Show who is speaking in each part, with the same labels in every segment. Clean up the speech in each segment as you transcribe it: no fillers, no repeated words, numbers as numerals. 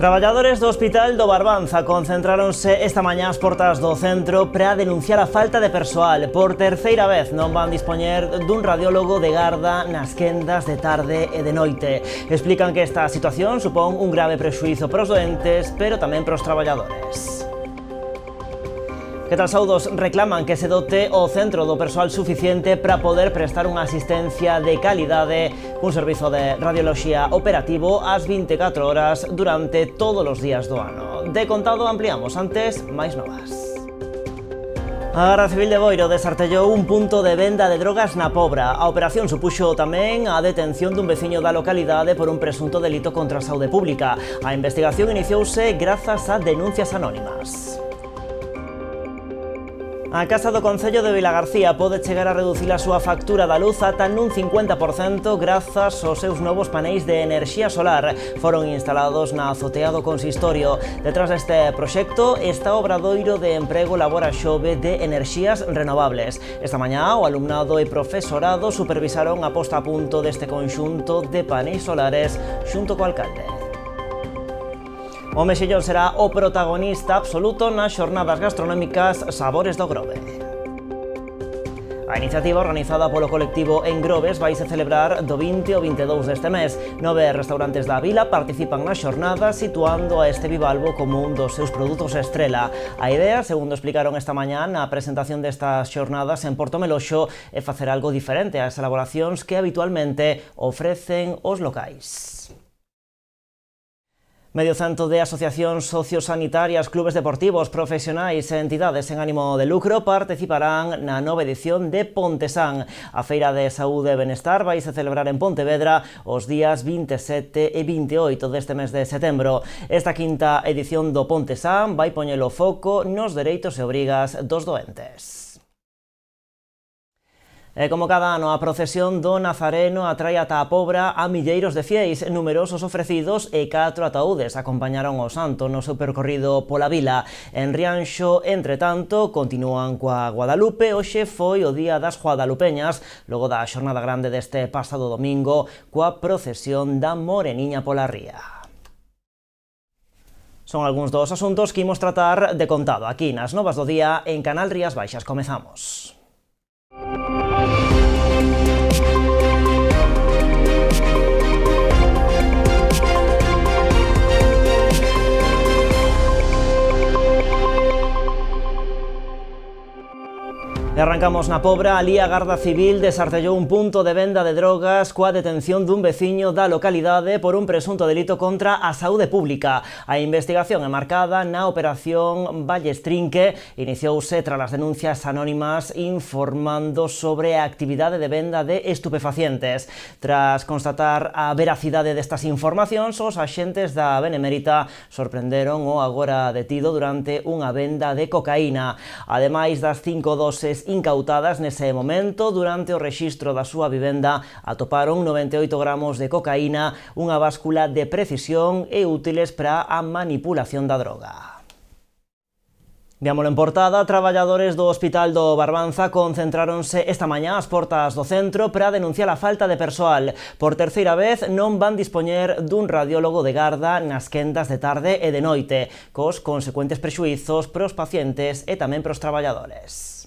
Speaker 1: Traballadores do Hospital do Barbanza concentráronse esta mañá ás portas do centro para denunciar a falta de persoal. Por terceira vez non van dispoñer dun radiólogo de garda nas quendas de tarde e de noite. Explican que esta situación supón un grave prexuízo para os doentes, pero tamén para os traballadores. Que tal, saudos? Reclaman que se dote o centro do persoal suficiente para poder prestar unha asistencia de calidade, un servizo de radioloxía operativo ás 24 horas durante todos os días do ano. De contado ampliamos, antes, máis novas. A Garda Civil de Boiro desartellou un punto de venda de drogas na Pobra. A operación supuxo tamén a detención dun veciño da localidade por un presunto delito contra a saúde pública. A investigación iniciouse grazas a denuncias anónimas. A Casa do Concello de Vilagarcía pode chegar a reducir a súa factura da luz ata nun 50% grazas aos seus novos paneis de enerxía solar. Foron instalados na azotea do consistorio. Detrás deste proxecto está o Obradoiro de Emprego Labora Xove de Enerxías Renovables. Esta mañá o alumnado e profesorado supervisaron a posta a punto deste conxunto de paneis solares xunto co alcalde. O mexillón será o protagonista absoluto nas xornadas gastronómicas Sabores do Grove. A iniciativa organizada polo colectivo En Groves vaise celebrar do 20 ao 22 deste mes. 9 restaurantes da vila participan nas xornadas situando a este bivalvo como un dos seus produtos estrela. A idea, segundo explicaron esta mañá na presentación destas xornadas en Porto Meloxo, é facer algo diferente ás elaboracións que habitualmente ofrecen os locais. Medio cento de asociacións sociosanitarias, clubes deportivos, profesionais e entidades en ánimo de lucro participarán na nova edición de Pontesán. A Feira de Saúde e Benestar vaise celebrar en Pontevedra os días 27 e 28 deste mes de setembro. Esta quinta edición do Pontesán vai poñer o foco nos dereitos e obrigas dos doentes. E como cada ano, a procesión do Nazareno atrae ata a Pobra a milleiros de fieis. Numerosos ofrecidos e 4 ataúdes acompañaron o santo no seu percorrido pola vila. En Rianxo, entre tanto, continúan coa Guadalupe. Hoxe foi o Día das Guadalupeñas, logo da xornada grande deste pasado domingo, coa procesión da Moreniña pola ría. Son algúns dos asuntos que imos tratar de contado aquí nas Novas do Día en Canal Rías Baixas. Comezamos. Arrancamos na Pobra. Alí a Garda Civil desartellou un punto de venda de drogas coa detención dun veciño da localidade por un presunto delito contra a saúde pública. A investigación é marcada na operación Ballestrinque. Iniciouse tras as denuncias anónimas informando sobre a actividade de venda de estupefacientes. Tras constatar a veracidade destas informacións, os axentes da Benemérita sorprenderon o agora detido durante unha venda de cocaína. Ademais das 5 doses incautadas nese momento, durante o rexistro da súa vivenda atoparon 98 gramos de cocaína, unha báscula de precisión e útiles para a manipulación da droga. Véamolo en portada. Traballadores do Hospital do Barbanza concentráronse esta mañá ás portas do centro para denunciar a falta de persoal. Por terceira vez non van dispoñer dun radiólogo de garda nas quendas de tarde e de noite, cos consecuentes prexuízos para os pacientes e tamén para os traballadores.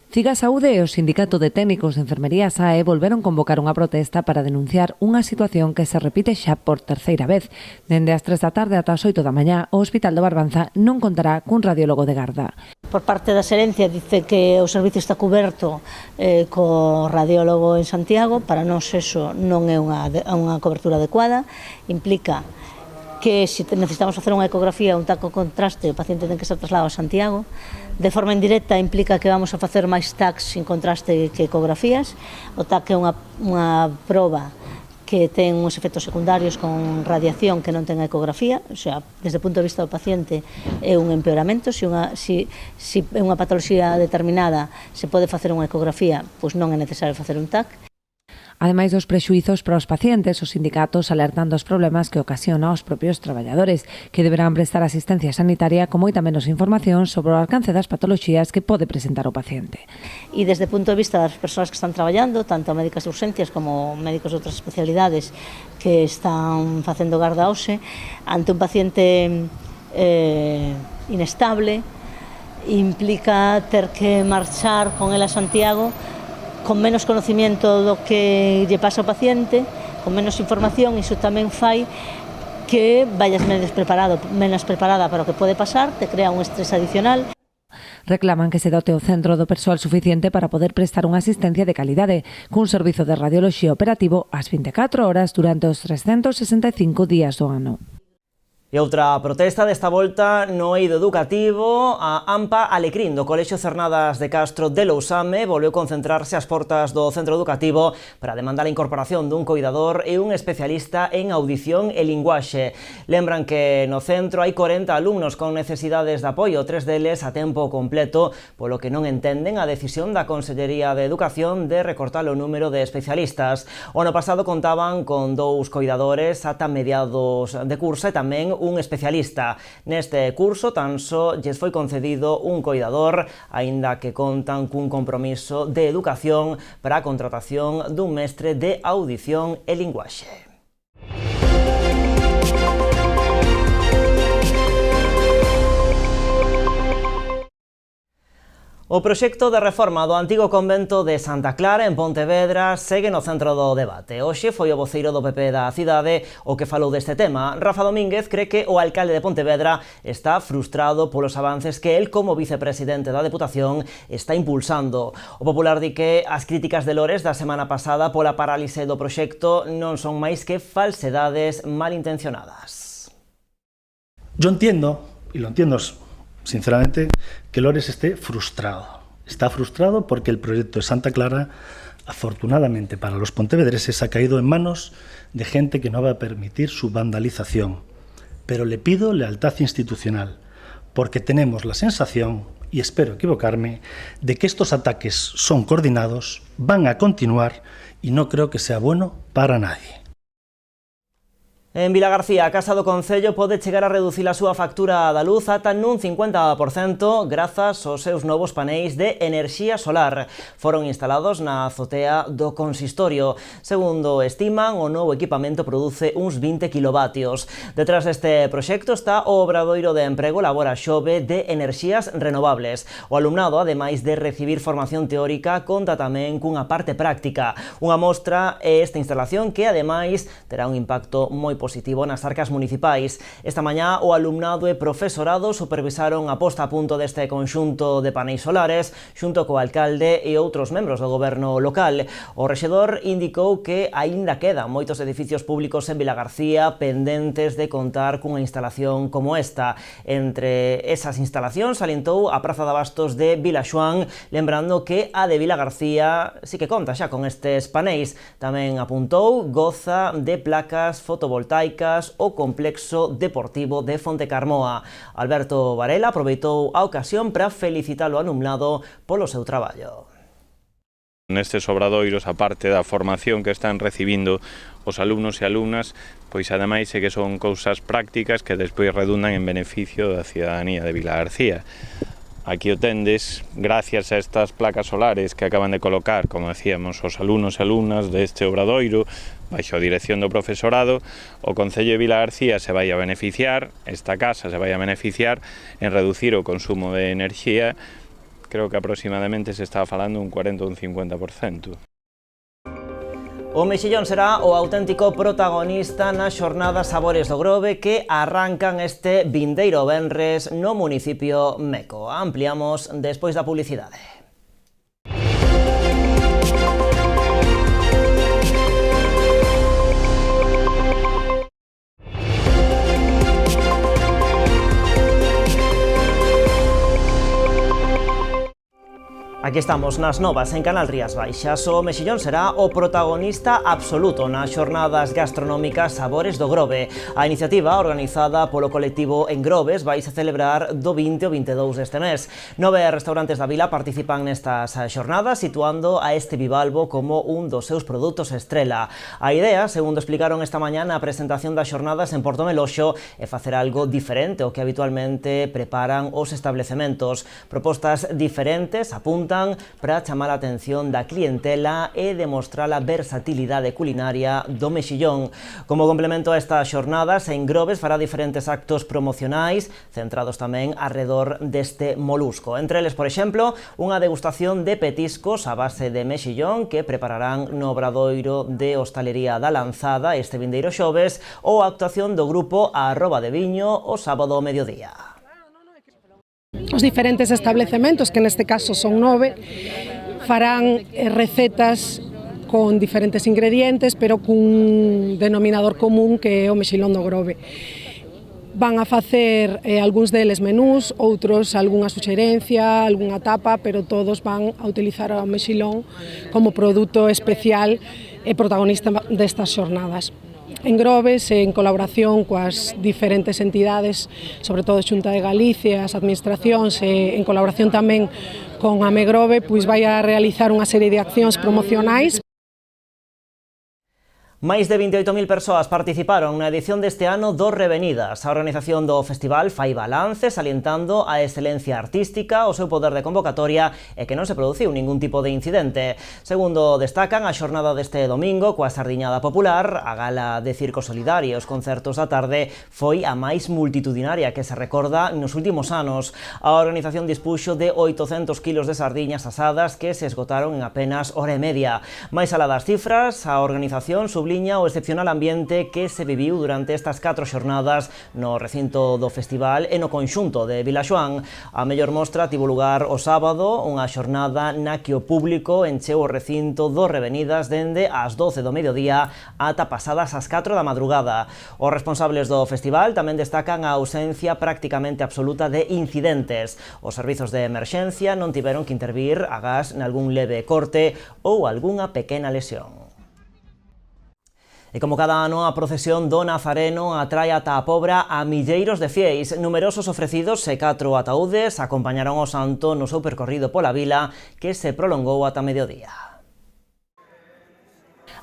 Speaker 2: Ciga Saúde e o Sindicato de Técnicos de Enfermería SAE volveron convocar unha protesta para denunciar unha situación que se repite xa por terceira vez. Dende as 3 da tarde ata as 8 da mañá, o Hospital do Barbanza non contará cun radiólogo de garda.
Speaker 3: Por parte da Xerencia dice que o servicio está coberto co radiólogo en Santiago. Para nós eso non é unha cobertura adecuada. Implica que se necesitamos facer unha ecografía, un taco contraste, o paciente ten que ser trasladado a Santiago. De forma indirecta implica que vamos a facer máis TACs sin contraste que ecografías. O TAC é unha proba que ten uns efectos secundarios con radiación que non ten a ecografía, o sea, desde o punto de vista do paciente é un empeoramento. Se é unha patoloxía determinada se pode facer unha ecografía, pois non é necesario facer un TAC.
Speaker 2: Ademais dos prexuizos para os pacientes, os sindicatos alertan dos problemas que ocasiona aos propios traballadores, que deberán prestar asistencia sanitaria con moita menos información sobre o alcance das patoloxías que pode presentar o paciente.
Speaker 3: E desde o punto de vista das persoas que están traballando, tanto médicas de urgencias como médicos de outras especialidades que están facendo garda hoxe, ante un paciente inestable, implica ter que marchar con el a Santiago con menos conocimiento do que lle pasa ao paciente, con menos información, e iso tamén fai que vayas menos preparada para o que pode pasar, te crea un estrés adicional.
Speaker 2: Reclaman que se dote o centro do persoal suficiente para poder prestar unha asistencia de calidade, cun servizo de radioloxía operativo ás 24 horas durante os 365 días do ano.
Speaker 1: E outra protesta desta volta no eido educativo, a AMPA Alecrín do Colexio Cernadas de Castro de Lousame volveu concentrarse ás portas do centro educativo para demandar a incorporación dun coidador e un especialista en audición e linguaxe. Lembran que no centro hai 40 alumnos con necesidades de apoio, 3 deles a tempo completo, polo que non entenden a decisión da Consellería de Educación de recortar o número de especialistas. O ano pasado contaban con 2 coidadores ata mediados de curso e tamén un especialista. Neste curso tan só lles foi concedido un coidador, aínda que contan cun compromiso de educación para a contratación dun mestre de audición e linguaxe. O proxecto de reforma do antigo convento de Santa Clara en Pontevedra segue no centro do debate. Hoxe foi o voceiro do PP da cidade o que falou deste tema. Rafa Domínguez cree que o alcalde de Pontevedra está frustrado polos avances que el, como vicepresidente da Deputación, está impulsando. O popular di que as críticas de Lores da semana pasada pola parálise do proxecto non son máis que falsedades malintencionadas.
Speaker 4: Yo entiendo, y lo entiendo sinceramente, que Lores esté frustrado. Está frustrado porque el proyecto de Santa Clara, afortunadamente para los pontevedreses, ha caído en manos de gente que no va a permitir su vandalización. Pero le pido lealtad institucional, porque tenemos la sensación, y espero equivocarme, de que estos ataques son coordinados, van a continuar y no creo que sea bueno para nadie.
Speaker 1: En Vilagarcía, a Casa do Concello pode chegar a reducir a súa factura da luz ata nun 50% grazas aos seus novos paneis de enerxía solar. Foron instalados na azotea do consistorio. Segundo estiman, o novo equipamento produce uns 20 kilovatios. Detrás deste proxecto está o Obradoiro de Emprego Labora Xove de enerxías renovables. O alumnado, ademais de recibir formación teórica, conta tamén cunha parte práctica. Unha mostra é esta instalación que, ademais, terá un impacto moi positivo nas arcas municipais. Esta mañá o alumnado e profesorado supervisaron a posta a punto deste conxunto de paneis solares xunto co alcalde e outros membros do goberno local. O rexedor indicou que aínda quedan moitos edificios públicos en Vilagarcía pendentes de contar cunha instalación como esta. Entre esas instalacións salientou a Praza de Abastos de Vilaxoán, lembrando que a de Vilagarcía sí que conta xa con estes paneis. Tamén apuntou goza de placas fotovoltaicas o complexo deportivo de Fontecarmoa. Alberto Varela aproveitou a ocasión para felicitar o alumnado polo seu traballo.
Speaker 5: Nestes obradoiros, a parte da formación que están recibindo os alumnos e alumnas, pois ademais é que son cousas prácticas que despois redundan en beneficio da cidadanía de Vilagarcía. Aquí o tendes, gracias a estas placas solares que acaban de colocar, como decíamos, os alumnos e alumnas deste obradoiro, baixo a dirección do profesorado, o Concello de Vilagarcía se vai a beneficiar, esta casa se vai a beneficiar en reducir o consumo de enerxía, creo que aproximadamente se está falando un 40 ou un 50%.
Speaker 1: O mexillón será o auténtico protagonista nas xornadas Sabores do Grove que arrancan este vindeiro venres no municipio Meco. Ampliamos despois da publicidade. A Aquí estamos nas novas en Canal Rías Baixas. O mexillón será o protagonista absoluto nas xornadas gastronómicas Sabores do Grove. A iniciativa, organizada polo colectivo Engrobes, vai se celebrar do 20 ao 22 deste mes. 9 restaurantes da vila participan nestas xornadas, situando a este bivalvo como un dos seus produtos estrela. A idea, segundo explicaron esta mañá na presentación das xornadas en Porto Meloxo, é facer algo diferente ao que habitualmente preparan os establecementos. Propostas diferentes apuntan para chamar a atención da clientela e demostrar a versatilidade culinaria do mexillón. Como complemento a estas xornadas, Engrobes fará diferentes actos promocionais centrados tamén arredor deste molusco. Entre eles, por exemplo, unha degustación de petiscos a base de mexillón que prepararán no Obradoiro de Hostalería da Lanzada este vindeiro xoves, ou a actuación do grupo Arroba de Viño o sábado ao mediodía.
Speaker 6: Os diferentes establecementos, que neste caso son 9, farán recetas con diferentes ingredientes, pero cun denominador común que é o mexilón do Grove. Van a facer algúns deles menús, outros algunha suxerencia, algunha tapa, pero todos van a utilizar o mexilón como produto especial e protagonista destas xornadas. Engrobes, en colaboración coas diferentes entidades, sobre todo Xunta de Galicia, as administracións, e en colaboración tamén con Amegrove, pois vai a realizar unha serie de accións promocionais.
Speaker 1: Máis de 28.000 persoas participaron na edición deste ano do Revenidas. A organización do festival fai balance salientando a excelencia artística, o seu poder de convocatoria e que non se produciu ningún tipo de incidente. Segundo destacan, a xornada deste domingo coa sardiñada popular, a gala de circo solidario e os concertos da tarde foi a máis multitudinaria que se recorda nos últimos anos. A organización dispuxo de 800 kilos de sardiñas asadas que se esgotaron en apenas hora e media. Máis alá das cifras, a organización subliña o excepcional ambiente que se viviu durante estas 4 xornadas no recinto do festival e no conxunto de Vilaxoán. A mellor mostra tivo lugar o sábado, unha xornada na que o público encheu o recinto do Revenidas dende as 12 do mediodía ata pasadas as 4 da madrugada. Os responsables do festival tamén destacan a ausencia prácticamente absoluta de incidentes. Os servizos de emerxencia non tiveron que intervir agás nalgún leve corte ou algunha pequena lesión. E como cada ano, a procesión do Nazareno atrae ata a Pobra a milleiros de fieis. Numerosos ofrecidos e 4 ataúdes acompañaron o santo no seu percorrido pola vila, que se prolongou ata mediodía.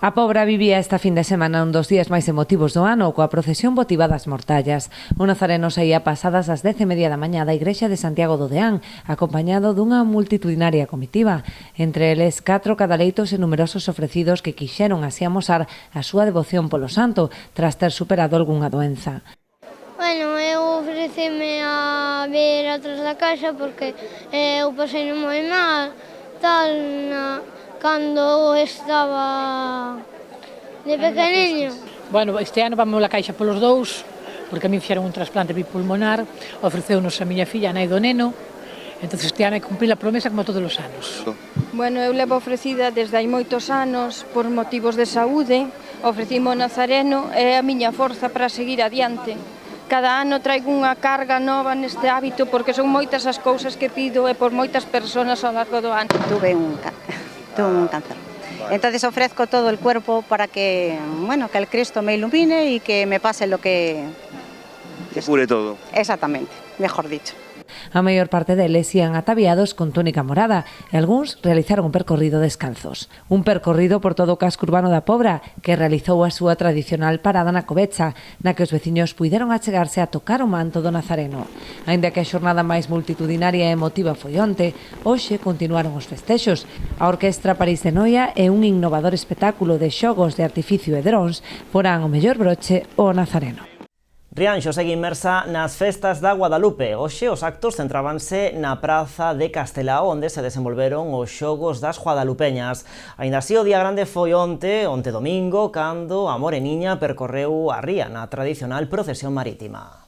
Speaker 2: A Pobra vivía esta fin de semana un dos días máis emotivos do ano coa procesión votiva das Mortallas. O Nazareno saía pasadas as 10:30 da mañá da igrexa de Santiago do Deán, acompañado dunha multitudinaria comitiva. Entre eles, 4 cadaleitos e numerosos ofrecidos que quixeron así amosar a súa devoción polo santo tras ter superado algunha doenza.
Speaker 7: Bueno, eu ofreceme a ver atrás da caixa porque eu pasei moi mal, cando estaba de pequeniño.
Speaker 8: Bueno, este ano vamos a caixa polos dous, porque a mí fixeron un trasplante bipulmonar, ofreceunos a miña filla, a nai do neno, entón este ano hai cumprir a promesa como todos os anos.
Speaker 9: Bueno, eu levo ofrecida desde hai moitos anos por motivos de saúde, ofrecimo o Nazareno e a miña forza para seguir adiante. Cada ano traigo unha carga nova neste hábito porque son moitas as cousas que pido e por moitas persoas ao largo do ano.
Speaker 10: Tuve un cáncer. Entonces ofrezco todo el cuerpo para que, bueno, que el Cristo me ilumine y que me pase lo que...
Speaker 11: Que cure todo.
Speaker 10: Exactamente, mejor dicho.
Speaker 2: A maior parte deles ían ataviados con túnica morada e algúns realizaron un percorrido descalzos. Un percorrido por todo o casco urbano da Pobra que realizou a súa tradicional parada na Covecha, na que os veciños puideron achegarse a tocar o manto do Nazareno. Aínda que a xornada máis multitudinaria e emotiva foi onte, hoxe continuaron os festexos. A Orquestra París de Noia e un innovador espectáculo de xogos de artificio e drons porán o mellor broche ao Nazareno.
Speaker 1: Rianxo segue inmersa nas festas da Guadalupe. Hoxe os actos centrábanse na praza de Castelao, onde se desenvolveron os xogos das guadalupeñas. Aínda así, o día grande foi onte domingo, cando a Moreniña percorreu a ría na tradicional procesión marítima.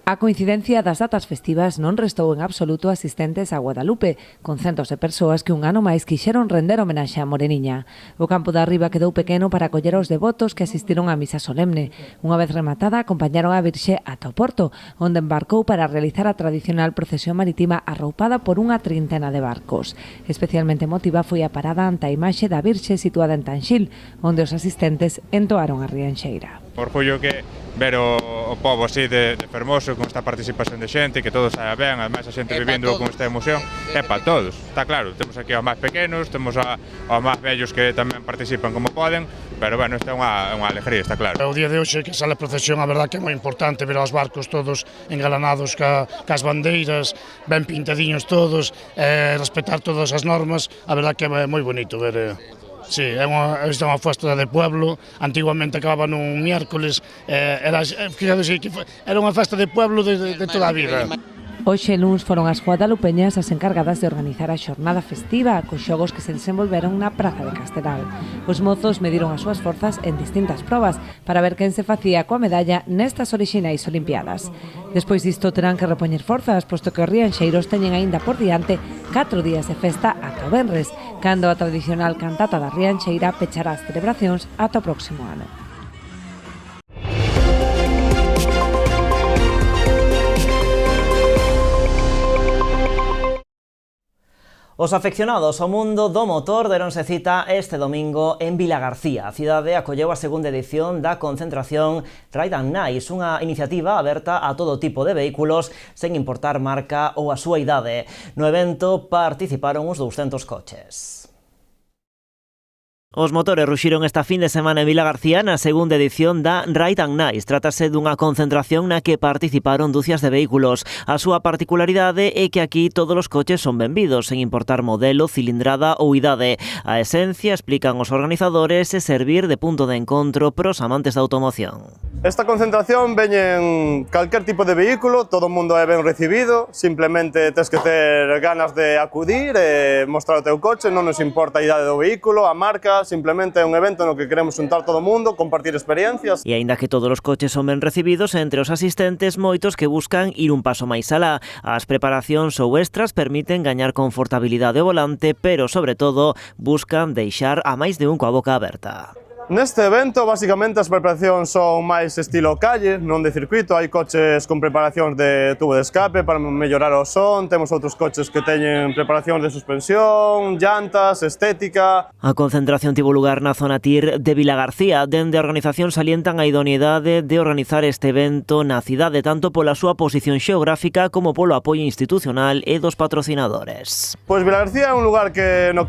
Speaker 2: A coincidencia das datas festivas non restou en absoluto asistentes a Guadalupe, con centos de persoas que un ano máis quixeron render homenaxe á Moreniña. O campo da Riba quedou pequeno para acoller aos devotos que asistiron á misa solemne. Unha vez rematada, acompañaron a Virxe ata o porto, onde embarcou para realizar a tradicional procesión marítima arroupada por unha trintena de barcos. Especialmente emotiva foi a parada ante a imaxe da Virxe situada en Tanxil, onde os asistentes entoaron a rianxeira.
Speaker 12: Orgullo que ver o pobo así de fermoso, con esta participación de xente, que todo saia ben, ademais a xente vivindo con esta emoción, é para todos, está claro, temos aquí aos máis pequenos, temos aos máis vellos que tamén participan como poden, pero bueno, esta é unha alegría, está claro.
Speaker 13: O día de hoxe que sale a procesión, a verdad que é moi importante ver os barcos todos engalanados cas bandeiras, ben pintadiños todos, respetar todas as normas, a verdad que é moi bonito ver. Sí, esta é unha festa de pueblo, antiguamente acababa nun miércoles, era unha festa de pueblo de toda a vida.
Speaker 2: Hoxe luns foron as guadalupeñas as encargadas de organizar a xornada festiva cos xogos que se desenvolveron na Praza de Casteral. Os mozos mediron as súas forzas en distintas probas para ver quen se facía coa medalla nestas orixinais Olimpiadas. Despois disto terán que repoñer forzas, posto que os rianxeiros teñen aínda por diante 4 días de festa ata o venres, cando a tradicional cantata da rianxeira pechará as celebracións ata o próximo ano.
Speaker 1: Os afeccionados ao mundo do motor deronse cita este domingo en Vilagarcía. A cidade acolleu a segunda edición da concentración Ride and Nice, unha iniciativa aberta a todo tipo de vehículos sen importar marca ou a súa idade. No evento participaron uns 200 coches. Os motores ruxiron esta fin de semana en Vilagarcía na segunda edición da Ride and Nice. Trátase dunha concentración na que participaron dúcias de vehículos. A súa particularidade é que aquí todos os coches son benvidos, sen importar modelo, cilindrada ou idade. A esencia, explican os organizadores, é servir de punto de encontro pros amantes da automoción.
Speaker 14: Esta concentración veñe en calquer tipo de vehículo, todo o mundo é ben recibido, simplemente tes que ter ganas de acudir e mostrar o teu coche, non nos importa a idade do vehículo, a marca, simplemente é un evento no que queremos juntar todo o mundo, compartir experiencias.
Speaker 1: E aínda que todos os coches son ben recibidos, entre os asistentes moitos que buscan ir un paso máis alá. As preparacións ou extras permiten gañar confortabilidade ao volante, pero sobre todo buscan deixar a máis de un coa boca aberta.
Speaker 14: Neste evento, basicamente, as preparacións son máis estilo calle, non de circuito. Hai coches con preparacións de tubo de escape para mellorar o son, temos outros coches que teñen preparacións de suspensión, llantas, estética.
Speaker 1: A concentración tivo lugar na zona TIR de Vilagarcía. Dende a organización salientan a idoneidade de organizar este evento na cidade, tanto pola súa posición xeográfica como polo apoio institucional e dos patrocinadores.
Speaker 14: Pois Vilagarcía é un lugar do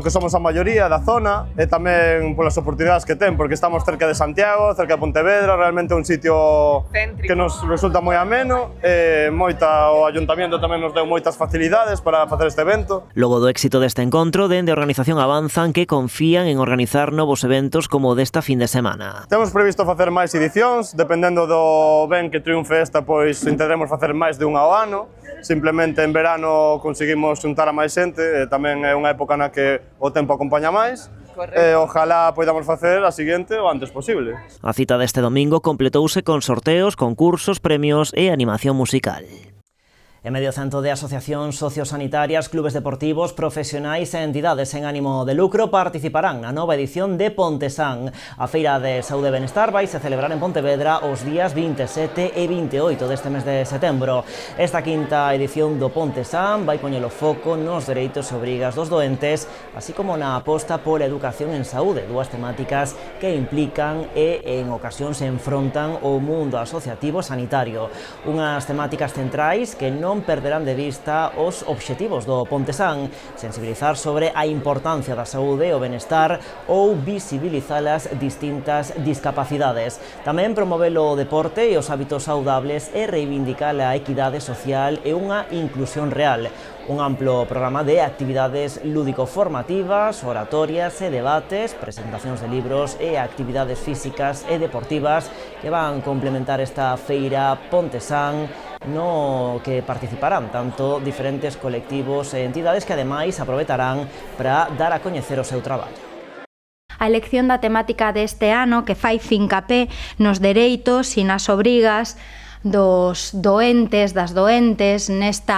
Speaker 14: que somos a maioría da zona e tamén polas oportunidades que ten, porque estamos cerca de Santiago, cerca de Pontevedra, realmente é un sitio céntrico que nos resulta moi ameno, o Ayuntamiento tamén nos deu moitas facilidades para facer este evento.
Speaker 1: Logo do éxito deste encontro, dende a organización avanzan que confían en organizar novos eventos como o desta fin de semana.
Speaker 14: Temos previsto facer máis edicións, dependendo do ben que triunfe esta, pois intentaremos facer máis de unha ao ano. Simplemente en verano conseguimos xuntar a máis xente, tamén é unha época na que o tempo acompaña máis. Ojalá podamos facer a seguinte o antes posible.
Speaker 1: A cita deste domingo completouse con sorteos, concursos, premios e animación musical. En medio cento de asociacións sociosanitarias, clubes deportivos, profesionais e entidades en ánimo de lucro participarán na nova edición de Pontesán. A Feira de Saúde e Benestar vai se celebrar en Pontevedra os días 27 e 28 deste mes de setembro. Esta quinta edición do Pontesán vai poñer o foco nos dereitos e obrigas dos doentes, así como na aposta pola educación en saúde, dúas temáticas que implican e en ocasións se enfrontan o mundo asociativo sanitario. Unhas temáticas centrais que non perderán de vista os obxectivos do Pontesán, sensibilizar sobre a importancia da saúde e o benestar ou visibilizar as distintas discapacidades. Tamén promover o deporte e os hábitos saudables e reivindicar a equidade social e unha inclusión real. Un amplo programa de actividades lúdico-formativas, oratorias e debates, presentacións de libros e actividades físicas e deportivas que van complementar esta feira Pontesán, no que participarán tanto diferentes colectivos e entidades que ademais aproveitarán para dar a coñecer o seu traballo.
Speaker 15: A elección da temática deste ano que fai fincapé nos dereitos e nas obrigas dos doentes, das doentes neste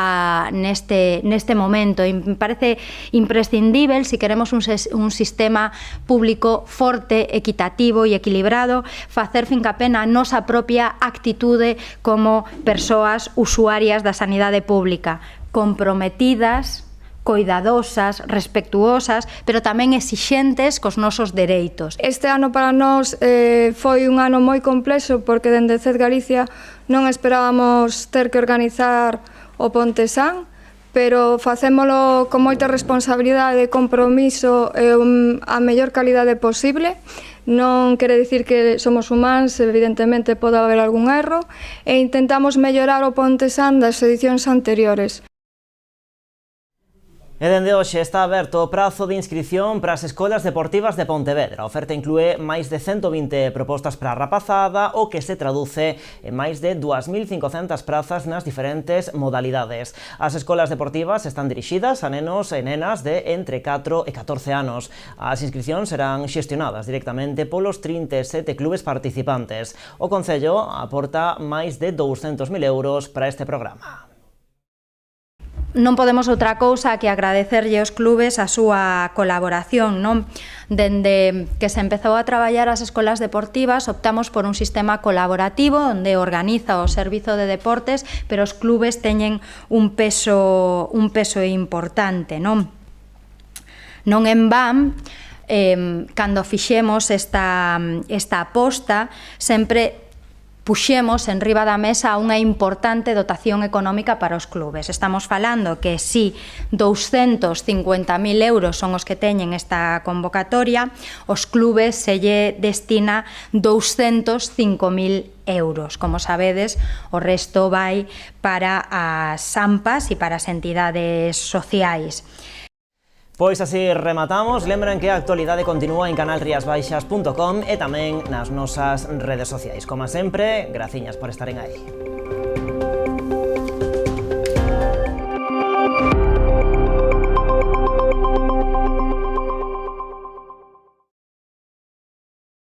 Speaker 15: momento. E me parece imprescindível, se queremos un sistema público forte, equitativo e equilibrado, facer fincapé na nosa propia actitude como persoas usuarias da sanidade pública, comprometidas, coidadosas, respectuosas, pero tamén exixentes cos nosos dereitos.
Speaker 16: Este ano para nós foi un ano moi complexo porque dende CED Galicia non esperábamos ter que organizar o Pontesán, pero facémolo con moita responsabilidade, compromiso e a mellor calidade posible. Non quere dicir que somos humanos, evidentemente pode haber algún erro, e intentamos mellorar o Pontesán das edicións anteriores.
Speaker 1: E dende hoxe está aberto o prazo de inscrición para as escolas deportivas de Pontevedra. A oferta inclúe máis de 120 propostas para a rapazada, o que se traduce en máis de 2.500 prazas nas diferentes modalidades. As escolas deportivas están dirixidas a nenos e nenas de entre 4 e 14 anos. As inscricións serán xestionadas directamente polos 37 clubes participantes. O Concello aporta máis de 200.000 euros para este programa.
Speaker 15: Non podemos outra cousa que agradecerlle aos clubes a súa colaboración, non? Dende que se empezou a traballar as escolas deportivas, optamos por un sistema colaborativo onde organiza o servizo de deportes, pero os clubes teñen un peso importante, non? Non en van, cando fixemos esta aposta, sempre puxemos en riba da mesa unha importante dotación económica para os clubes. Estamos falando que si 250.000 euros son os que teñen esta convocatoria, os clubes se lle destina 205.000 euros. Como sabedes, o resto vai para as AMPAs e para as entidades sociais.
Speaker 1: Pois así rematamos. Lembren que a actualidade continúa en canalriasbaixas.com e tamén nas nosas redes sociais. Como sempre, graciñas por estaren aí.